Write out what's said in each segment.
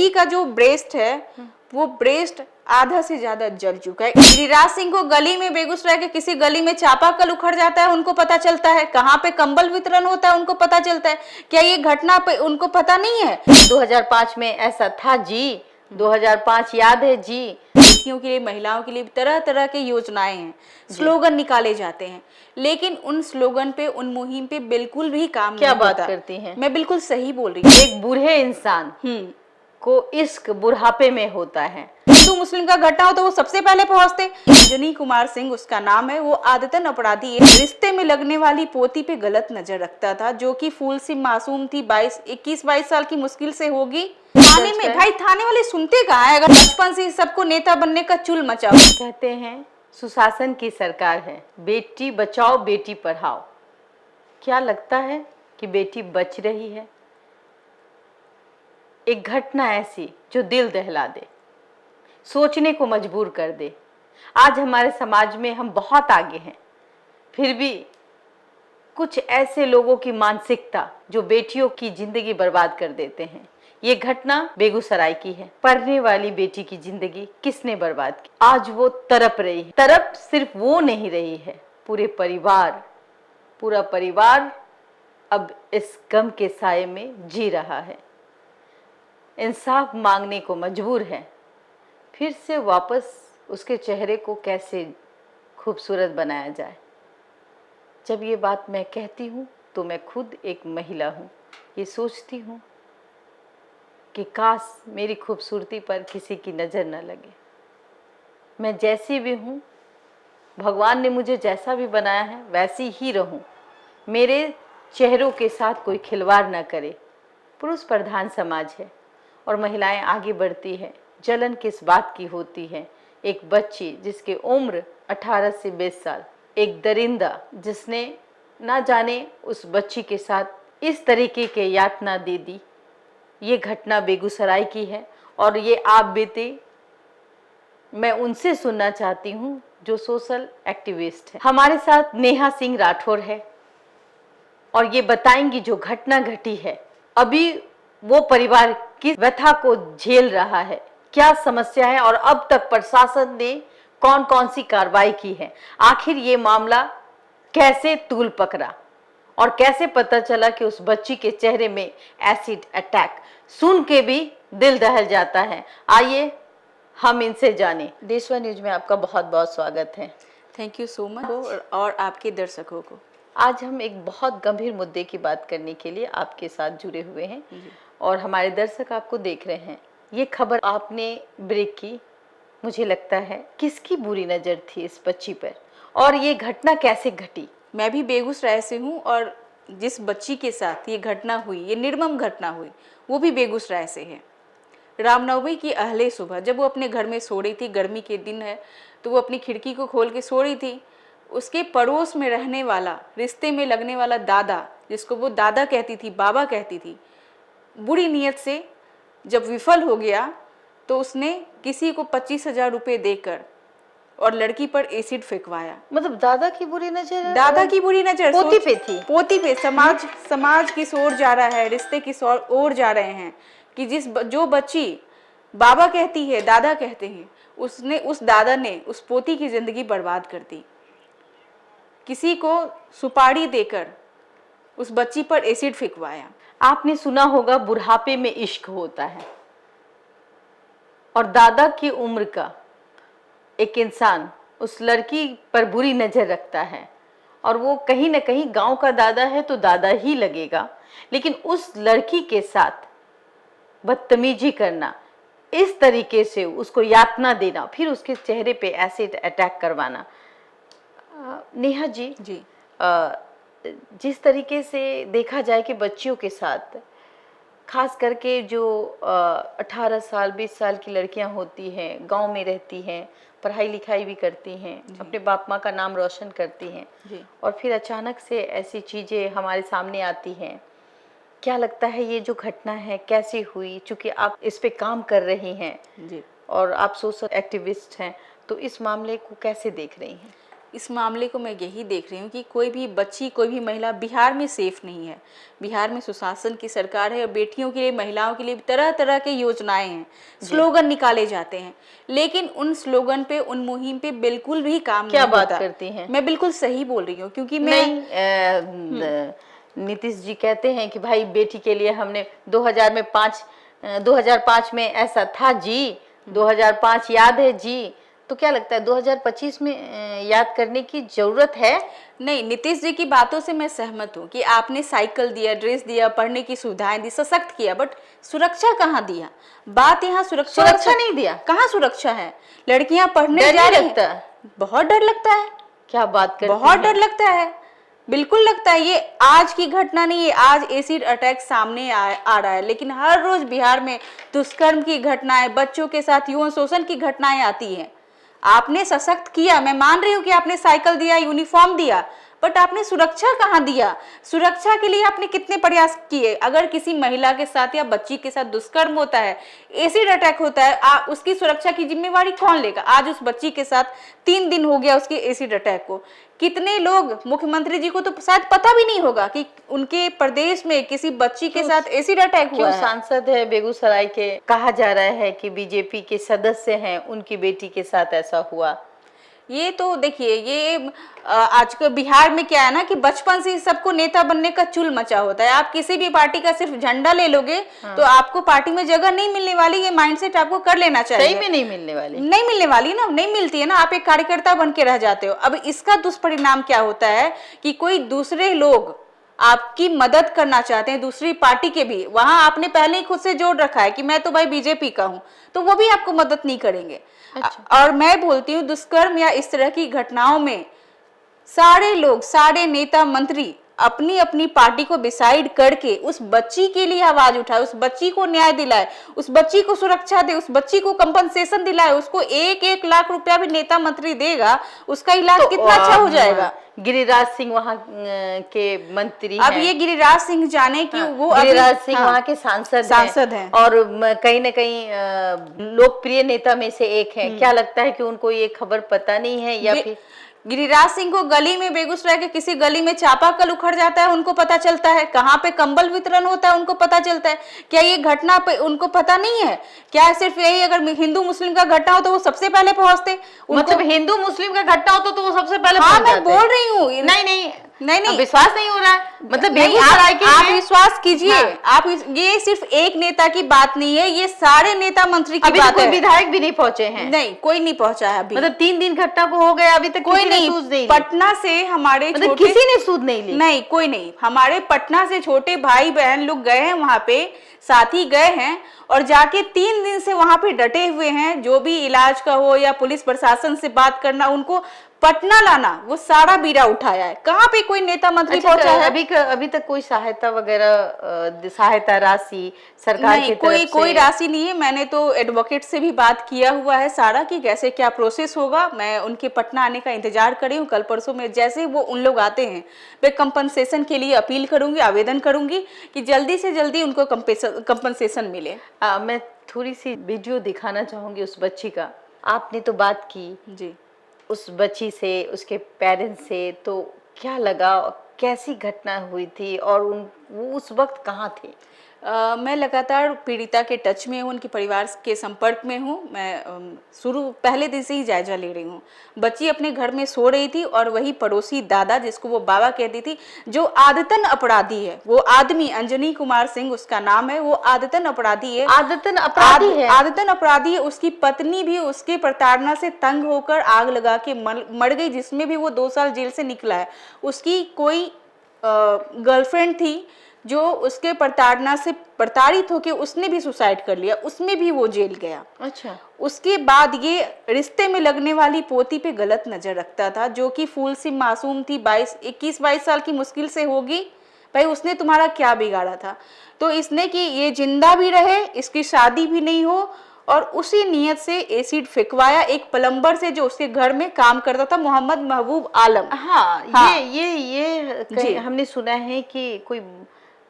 लड़की का जो ब्रेस्ट है वो ब्रेस्ट आधा से ज्यादा जल चुका है। गिरिराज सिंह को गली में, बेगूसराय के किसी गली में चापाकल उखड़ जाता है उनको पता चलता है, कहाँ पे कंबल वितरण होता है उनको पता चलता है, क्या ये घटना पे उनको पता नहीं है? 2005 में ऐसा था जी, 2005 याद है जी। लड़कियों के लिए, महिलाओं के लिए तरह तरह की योजनाएं हैं, स्लोगन निकाले जाते हैं, लेकिन उन स्लोगन पे, उन मुहिम पे बिल्कुल भी काम क्या नहीं बात होता। करती हैं? मैं बिल्कुल सही बोल रही हूँ। एक बूढ़े इंसान को इश्क बुढ़ापे में होता है। हिंदू मुस्लिम का घटना हो तो वो सबसे पहले पहुंचते। अंजनी कुमार सिंह उसका नाम है, वो आदतन अपराधी है। रिश्ते में लगने वाली पोती पे गलत नजर रखता था, जो कि फूल सी मासूम थी, 21-22 साल की मुश्किल से होगी। थाने में भाई, थाने वाले सुनते कहाँ है? अगर बचपन से सबको नेता बनने का चुल मचा। कहते हैं सुशासन की सरकार है, बेटी बचाओ बेटी पढ़ाओ। क्या लगता है कि बेटी बच रही है? एक घटना ऐसी जो दिल दहला दे, सोचने को मजबूर कर दे। आज हमारे समाज में हम बहुत आगे हैं, फिर भी कुछ ऐसे लोगों की मानसिकता जो बेटियों की जिंदगी बर्बाद कर देते हैं। ये घटना बेगूसराय की है। पढ़ने वाली बेटी की जिंदगी किसने बर्बाद की? आज वो तड़प रही है। तड़प सिर्फ वो नहीं रही है, पूरा परिवार अब इस गम के साये में जी रहा है, इंसाफ मांगने को मजबूर है। फिर से वापस उसके चेहरे को कैसे खूबसूरत बनाया जाए। जब ये बात मैं कहती हूँ तो मैं खुद एक महिला हूँ, ये सोचती हूँ कि काश मेरी खूबसूरती पर किसी की नज़र न लगे। मैं जैसी भी हूँ, भगवान ने मुझे जैसा भी बनाया है वैसी ही रहूँ। मेरे चेहरों के साथ कोई खिलवाड़ न करे। पुरुष प्रधान समाज है और महिलाएं आगे बढ़ती है। जलन किस बात की होती है? एक बच्ची जिसकी उम्र 18 से 20 साल, एक दरिंदा जिसने ना जाने उस बच्ची के साथ इस तरीके के यातना दे दी। ये घटना बेगूसराय की है और ये आप बीती मैं उनसे सुनना चाहती हूँ जो सोशल एक्टिविस्ट है। हमारे साथ नेहा सिंह राठौर है और ये बताएंगी जो घटना घटी है। अभी वो परिवार किस व्यथा को झेल रहा है, क्या समस्या है और अब तक प्रशासन ने कौन कौन सी कार्रवाई की है, आखिर ये मामला कैसे तूल पकड़ा और कैसे पता चला कि उस बच्ची के चेहरे में एसिड अटैक। सुन के भी दिल दहल जाता है। आइए हम इनसे जाने। देशवा न्यूज में आपका बहुत बहुत स्वागत है। थैंक यू सो मच, और आपके दर्शकों को। आज हम एक बहुत गंभीर मुद्दे की बात करने के लिए आपके साथ जुड़े हुए हैं और हमारे दर्शक आपको देख रहे हैं। ये खबर आपने ब्रेक की, मुझे लगता है किसकी बुरी नज़र थी इस बच्ची पर और ये घटना कैसे घटी? मैं भी बेगूसराय से हूँ और जिस बच्ची के साथ ये घटना हुई, ये निर्मम घटना हुई, वो भी बेगूसराय से है। रामनवमी की अहले सुबह जब वो अपने घर में सो रही थी, गर्मी के दिन है तो वो अपनी खिड़की को खोल के सो रही थी। उसके पड़ोस में रहने वाला, रिश्ते में लगने वाला दादा, जिसको वो दादा कहती थी, बाबा कहती थी, बुरी नीयत से जब विफल हो गया तो उसने किसी को 25,000 रुपये देकर और लड़की पर एसिड फेंकवाया। मतलब दादा की बुरी नजर, दादा की बुरी नजर पोती पे थी। पोती पे समाज की ओर जा रहा है, रिश्ते की ओर जा रहे हैं कि जो बच्ची बाबा कहती है, दादा कहते हैं, उस दादा ने उस पोती की जिंदगी बर्बाद कर दी। किसी को सुपारी देकर उस बच्ची पर एसिड फेंकवाया। आपने सुना होगा बुढ़ापे में इश्क होता है और दादा की उम्र का एक इंसान उस लड़की पर बुरी नजर रखता है और वो कहीं ना कहीं गांव का दादा है तो दादा ही लगेगा, लेकिन उस लड़की के साथ बदतमीजी करना, इस तरीके से उसको यातना देना, फिर उसके चेहरे पे एसिड अटैक करवाना। नेहा जी, जिस तरीके से देखा जाए कि बच्चियों के साथ, खास करके जो 18 साल 20 साल की लड़कियां होती हैं, गांव में रहती हैं, पढ़ाई लिखाई भी करती हैं, अपने बाप माँ का नाम रोशन करती हैं और फिर अचानक से ऐसी चीज़ें हमारे सामने आती हैं। क्या लगता है ये जो घटना है कैसी हुई? चूँकि आप इस पे काम कर रही हैं और आप सोशल एक्टिविस्ट हैं, तो इस मामले को कैसे देख रही हैं? इस मामले को मैं यही देख रही हूँ कि कोई भी बच्ची, कोई भी महिला बिहार में सेफ नहीं है। बिहार में सुशासन की सरकार है और बेटियों के लिए, महिलाओं के लिए तरह तरह के योजनाएं हैं, स्लोगन निकाले जाते हैं, लेकिन उन स्लोगन पे, उन मुहिम पे बिल्कुल भी काम क्या नहीं बात होता। करती हैं? मैं बिल्कुल सही बोल रही हूँ, क्योंकि मैं नीतीश जी कहते हैं कि भाई बेटी के लिए हमने 2005 में ऐसा था जी, 2005 याद है जी। तो क्या लगता है 2025 में याद करने की जरूरत है? नहीं, नीतीश जी की बातों से मैं सहमत हूँ कि आपने साइकिल दिया, ड्रेस दिया, पढ़ने की सुविधाएं दी, सशक्त किया, बट सुरक्षा कहाँ दिया? बात यहाँ सुरक्षा नहीं दिया। कहाँ सुरक्षा है? लड़कियां पढ़ने डर जा नहीं रही लगता? हैं, बहुत डर लगता है। क्या बात करती बहुत हैं? डर लगता है, बिल्कुल लगता है। ये आज की घटना नहीं है, आज एसिड अटैक सामने आ रहा है, लेकिन हर रोज बिहार में दुष्कर्म की घटनाएं, बच्चों के साथ यौन शोषण की घटनाएं आती हैं। आपने सशक्त किया, मैं मान रही हूँ कि आपने साइकिल दिया, यूनिफॉर्म दिया, बट आपने सुरक्षा कहाँ दिया? सुरक्षा के लिए आपने कितने प्रयास किए? अगर किसी महिला के साथ या बच्ची के साथ दुष्कर्म होता है, एसिड अटैक होता है, उसकी सुरक्षा की जिम्मेवारी कौन लेगा? आज उस बच्ची के साथ 3 दिन हो गया उसके एसिड अटैक को। कितने लोग, मुख्यमंत्री जी को तो शायद पता भी नहीं होगा कि उनके प्रदेश में किसी बच्ची के साथ एसिड अटैक हुआ है। सांसद है बेगूसराय के, कहा जा रहा है कि बीजेपी के सदस्य हैं, उनकी बेटी के साथ ऐसा हुआ। ये तो देखिए, ये आजकल बिहार में क्या है ना कि बचपन से ही सबको नेता बनने का चुल मचा होता है। आप किसी भी पार्टी का सिर्फ झंडा ले लोगे तो आपको पार्टी में जगह नहीं मिलने वाली, ये माइंडसेट आपको कर लेना चाहिए। सही में नहीं मिलने वाली, नहीं मिलने वाली ना, नहीं मिलती है ना, आप एक कार्यकर्ता बन के रह जाते हो। अब इसका दुष्परिणाम क्या होता है कि कोई दूसरे लोग आपकी मदद करना चाहते हैं, दूसरी पार्टी के भी, वहां आपने पहले ही खुद से जोड़ रखा है कि मैं तो भाई बीजेपी का हूं, तो वो भी आपको मदद नहीं करेंगे। और मैं बोलती हूँ दुष्कर्म या इस तरह की घटनाओं में सारे लोग, सारे नेता मंत्री अपनी अपनी पार्टी को डिसाइड करके उस बच्ची के लिए आवाज उठाए, उस बच्ची को न्याय दिलाए, उस बच्ची को सुरक्षा दे, उस बच्ची को कंपनसेशन दिलाए। उसको 1-1 लाख रुपया भी नेता मंत्री देगा, उसका इलाज कितना अच्छा हो जाएगा। गिरिराज सिंह वहाँ के मंत्री अब हैं। ये गिरिराज सिंह जाने की वो गिरिराज सिंह वहाँ के सांसद हैं और कहीं न कहीं लोकप्रिय नेता में से एक हैं। क्या लगता है कि उनको ये खबर पता नहीं है, या फिर गिरिराज सिंह को गली में, बेगूसराय के किसी गली में चापाकल उखड़ जाता है उनको पता चलता है, कहाँ पे कंबल वितरण होता है उनको पता चलता है? क्या ये घटना पे उनको पता नहीं है? क्या सिर्फ यही अगर हिंदू मुस्लिम का घटना हो तो वो सबसे पहले पहुंचते? मतलब हिंदू मुस्लिम का घटना हो तो वो सबसे पहले हाँ, पहुंच मैं जाते? बोल रही हूँ। नहीं, विश्वास नहीं हो रहा है। मतलब नहीं, बेगूसराय के आप विश्वास कीजिए। हाँ। आप ये सिर्फ एक नेता की बात नहीं है, ये सारे नेता मंत्री की अभी बात तक कोई है। विधायक भी नहीं पहुंचे हैं? नहीं, कोई नहीं पहुंचा है अभी। मतलब 3 दिन घटना को हो गया, अभी तक कोई किसी ने नहीं, सूझ नहीं ली। पटना से हमारे मतलब छोटे, किसी ने सूद नहीं ली? नहीं, कोई नहीं। हमारे पटना से छोटे भाई बहन लोग गए हैं वहां पे, साथी गए हैं और जाके 3 दिन से वहां पे डटे हुए हैं। जो भी इलाज का हो या पुलिस प्रशासन से बात करना, उनको पटना लाना, वो सारा बीड़ा उठाया है। कहाँ पे कोई नेता मंत्री पहुंचा है? अभी तक कोई सहायता वगैरह, सहायता राशि सरकार की तरफ से? कोई राशि नहीं है। मैंने तो एडवोकेट से भी बात किया हुआ है सारा कि कैसे क्या प्रोसेस होगा। मैं उनके पटना आने का इंतजार कर रही हूँ। कल परसों में जैसे वो उन लोग आते हैं, मैं कंपनसेशन के लिए अपील करूंगी, आवेदन करूंगी कि जल्दी से जल्दी उनको कंपनसेशन मिले। मैं थोड़ी सी वीडियो दिखाना चाहूंगी उस बच्ची का। आपने तो बात की जी उस बच्ची से, उसके पेरेंट्स से, तो क्या लगा, कैसी घटना हुई थी और वो उस वक्त कहाँ थे? मैं लगातार पीड़िता के टच में हूँ, उनके परिवार के संपर्क में हूँ। मैं पहले दिन से ही जायजा ले रही हूँ। बच्ची अपने घर में सो रही थी और वही पड़ोसी दादा, जिसको वो बाबा कहती थी, जो आदतन अपराधी है, वो आदमी अंजनी कुमार सिंह उसका नाम है, वो आदतन अपराधी है। आदतन अपराधी है? आदतन अपराधी है। उसकी पत्नी भी उसके प्रताड़ना से तंग होकर आग लगा के मर गई, जिसमें भी वो 2 साल जेल से निकला है। उसकी कोई गर्लफ्रेंड थी जो उसके प्रताड़ना से प्रताड़ित होकर उसने भी सुसाइड कर लिया, उसमें भी वो जेल गया। अच्छा। उसके बाद ये रिश्ते में लगने वाली पोती पे गलत नजर रखता था, जो कि फूल सी मासूम थी, 21-22 साल की मुश्किल से होगी। भाई उसने तुम्हारा क्या बिगाड़ा था? तो इसने कि ये जिंदा भी रहे, इसकी शादी भी नहीं हो, और उसी नियत से एसिड फेंकवाया एक प्लम्बर से जो उसके घर में काम करता था, मोहम्मद महबूब आलम। हाँ। ये जी। हमने सुना है कि कोई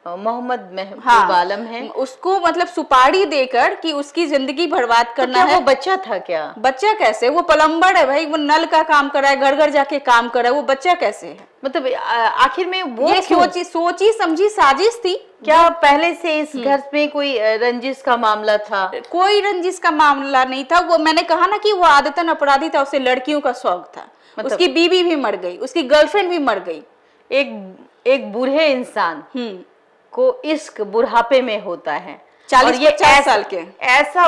मोहम्मद महबूब हाँ, आलम है। उसको मतलब सुपारी देकर कि उसकी जिंदगी बर्बाद तो करना क्या है। वो बच्चा था क्या? बच्चा कैसे? वो प्लम्बर है भाई, वो नल का काम कर रहा है, घर घर जाके काम कर रहा है, वो बच्चा कैसे है? मतलब आखिर में वो ये क्यों? सोची समझी साजिश थी। क्या पहले से इस घर में कोई रंजिश का मामला था? कोई रंजिश का मामला नहीं था। वो मैंने कहा ना कि वो आदतन अपराधी था, उसे लड़कियों का शौक था। उसकी बीवी भी मर गई, उसकी गर्लफ्रेंड भी मर गई। एक बूढ़े इंसान को इश्क बुढ़ापे में होता है। 40-50 साल के ऐसा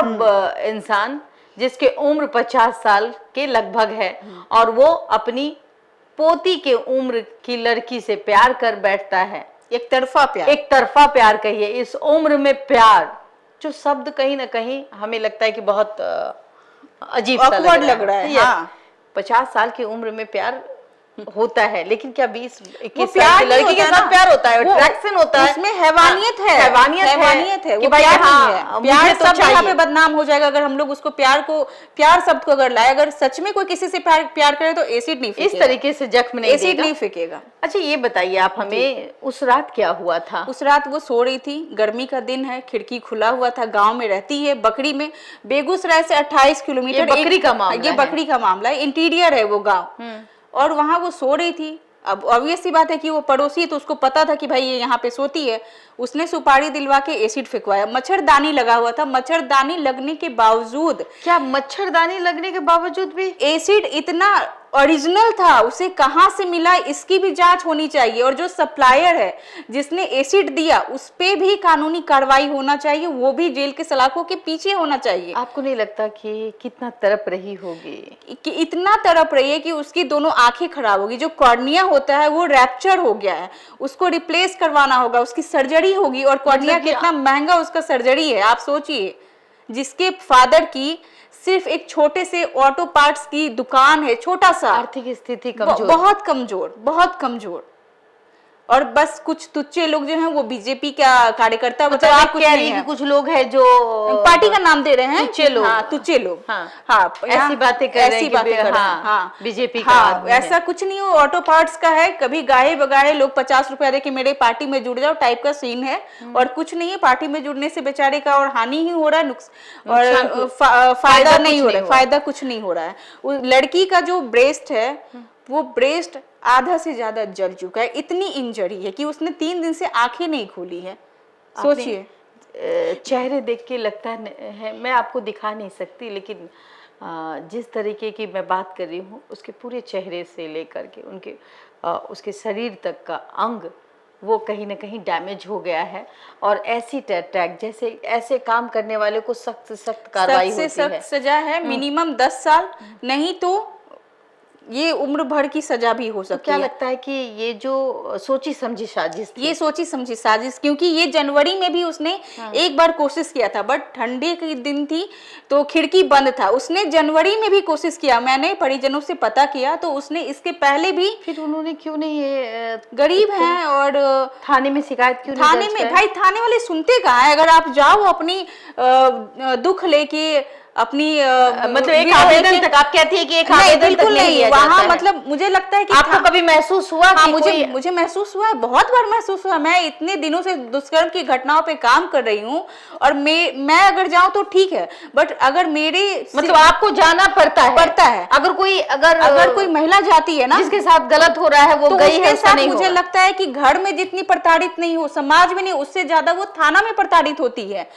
इंसान जिसके उम्र 50 साल के लगभग है और वो अपनी पोती के उम्र की लड़की से प्यार कर बैठता है। एक तरफा प्यार कहिए, इस उम्र में प्यार, जो शब्द कहीं ना कहीं हमें लगता है कि बहुत अजीब सा लग रहा है। हाँ। 50 साल की उम्र में प्यार होता है, लेकिन क्या 20-21 प्यार साल की लड़की के साथ प्यार होता है? अट्रैक्शन होता है, उसमें हैवानियत है, हैवानियत है कि भाई प्यार सब जगह पे बदनाम हो जाएगा अगर हम लोग उसको प्यार शब्द को अगर लाए। अगर सच में कोई किसी से प्यार करे तो एसिड नहीं फेंकेगा, इस तरीके से जख्म नहीं एसिड नहीं फेंकेगा। अच्छा ये बताइए आप हमें, उस रात क्या हुआ था? उस रात वो सो रही थी, गर्मी का दिन है, खिड़की खुला हुआ था। गांव में रहती है, बकरी में, बेगूसराय से 28 किलोमीटर। ये बकरी का मामला है, इंटीरियर है वो गाँव, और वहां वो सो रही थी। अब ऑब्वियस सी बात है कि वो पड़ोसी है तो उसको पता था कि भाई ये यहाँ पे सोती है। उसने सुपारी दिलवा के एसिड फेंकवाया। मच्छरदानी लगा हुआ था, मच्छरदानी लगने के बावजूद, क्या मच्छरदानी लगने के बावजूद भी एसिड इतना ओरिजिनल था, उसे कहां से मिला इसकी भी जांच होनी चाहिए। और जो सप्लायर है जिसने एसिड दिया उस पे भी कानूनी कार्रवाई होना चाहिए, वो भी जेल के सलाखों के पीछे होना चाहिए। आपको नहीं लगता कि कितना तड़प रही होगी? कि इतना तड़प रही है कि उसकी दोनों आंखें खराब होगी। जो कॉर्निया होता है वो रैप्चर हो गया है, उसको रिप्लेस करवाना होगा, उसकी सर्जरी होगी। और कॉर्निया कितना महंगा उसका सर्जरी है, आप सोचिए। जिसके फादर की सिर्फ एक छोटे से ऑटो पार्ट्स की दुकान है, छोटा सा, आर्थिक स्थिति कमजोर, बहुत कमजोर। और बस कुछ तुच्चे लोग जो हैं वो बीजेपी का कार्यकर्ता, मतलब आप कह रही हैं कि कुछ लोग हैं जो पार्टी का नाम दे रहे हैं, तुच्चे लोग। हाँ, तुच्चे लोग। हाँ, ऐसी बातें कर रहे हैं। हाँ, बीजेपी का आदमी है। ऐसा कुछ नहीं, वो ऑटो पार्ट्स का है। कभी गाहे बगाहे लोग 50 रुपया दे के मेरे पार्टी में जुड़ जाओ टाइप का सीन है, और कुछ नहीं है। पार्टी में जुड़ने से बेचारे का और हानि ही हो रहा है, और फायदा नहीं हो रहा है, फायदा कुछ नहीं हो रहा है। लड़की का जो ब्रेस्ट है वो ब्रेस्ट आधा से ज्यादा जल चुका है। इतनी इंजरी है कि उसने 3 दिन से आंखें नहीं खोली है। सोचिए, चेहरे देख के लगता है, मैं आपको दिखा नहीं सकती, लेकिन जिस तरीके की मैं बात कर रही हूँ उसके पूरे चेहरे से लेकर के उसके शरीर तक का अंग वो कहीं ना कहीं डैमेज हो गया है। और ऐसी टैग जैसे ऐसे काम करने वाले को सख्त से सख्त कार्रवाई होती है, सख्त सजा है, मिनिमम 10 साल, नहीं तो ये उम्र भर की सजा भी हो सकती है। क्या लगता है कि ये जो सोची समझी साजिश थी? ये सोची समझी साजिश, क्योंकि ये जनवरी में भी उसने एक बार कोशिश किया था, बट ठंडे की दिन थी तो खिड़की बंद था। उसने जनवरी में भी कोशिश किया, मैंने परिजनों से पता किया तो उसने इसके पहले भी। फिर उन्होंने क्यों नहीं, ये गरीब हैं और थाने में शिकायत क्यों नहीं? थाने में भाई, थाने वाले सुनते कहाँ है? अगर आप जाओ अपनी दुख लेके, अपनी मतलब एक आवेदन तक, आप कहती है कि एक आवेदन तक नहीं है वहाँ, मतलब मुझे लगता है कि आपको कभी महसूस हुआ? हाँ, मुझे महसूस हुआ है, बहुत बार महसूस हुआ। मैं इतने दिनों से दुष्कर्म की घटनाओं पे काम कर रही हूँ, और मैं अगर जाऊँ तो ठीक है, बट अगर मेरे मतलब आपको जाना पड़ता है। अगर कोई महिला जाती है ना जिसके साथ गलत हो रहा है, वो तो गई है, साथ मुझे लगता है कि घर में जितनी प्रताड़ित नहीं हो, समाज में नहीं, उससे ज्यादा वो थाना में प्रताड़ित होती है।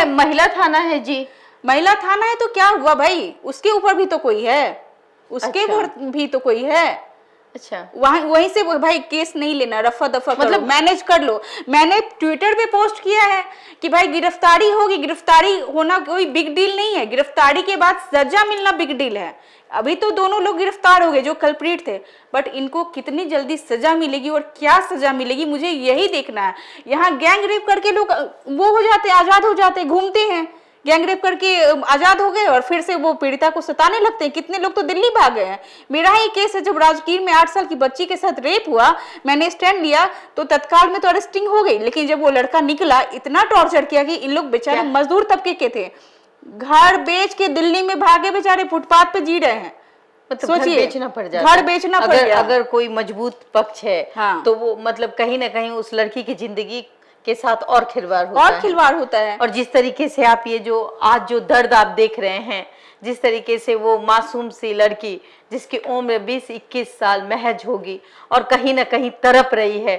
महिला थाना है जी, महिला थाना है तो क्या हुआ भाई, उसके ऊपर भी तो कोई है, उसके ऊपर भी तो कोई है। अच्छा, वहीं से भाई केस नहीं लेना, रफा दफा मतलब मैनेज कर लो। मैंने ट्विटर पे पोस्ट किया है कि भाई गिरफ्तारी होगी, गिरफ्तारी होना कोई बिग डील नहीं है, गिरफ्तारी के बाद सजा मिलना बिग डील है। अभी तो दोनों लोग गिरफ्तार हो गए जो कल्प्रिट थे, बट इनको कितनी जल्दी सजा मिलेगी और क्या सजा मिलेगी, मुझे यही देखना है। यहाँ गैंग रेप करके लोग वो हो जाते, आजाद हो जाते, घूमते हैं, गैंग रेप करके आजाद हो गए और फिर से वो पीड़िता को सताने लगते हैं। कितने लोग तो दिल्ली भाग गए हैं। मेरा ही केस है, जब राजगीर में 8 साल की बच्ची के साथ रेप हुआ, मैंने स्टैंड लिया तो तत्काल में तो अरेस्टिंग हो गई, लेकिन जब वो लड़का निकला इतना टॉर्चर किया कि इन लोग बेचारे मजदूर तबके के थे, घर बेच के दिल्ली में भागे, बेचारे फुटपाथ पे जी रहे हैं। मतलब घर सोचिए, बेचना पड़ जाता घर है। बेचना पड़ अगर गया। अगर कोई मजबूत पक्ष है हाँ। तो वो मतलब कहीं ना कहीं उस लड़की की जिंदगी के साथ और खिलवाड़ होता और है। खिलवाड़ होता है। और जिस तरीके से आप ये जो आज जो दर्द आप देख रहे हैं, जिस तरीके से वो मासूम सी लड़की जिसकी उम्र 20-21 साल महज होगी और कहीं ना कहीं तड़प रही है,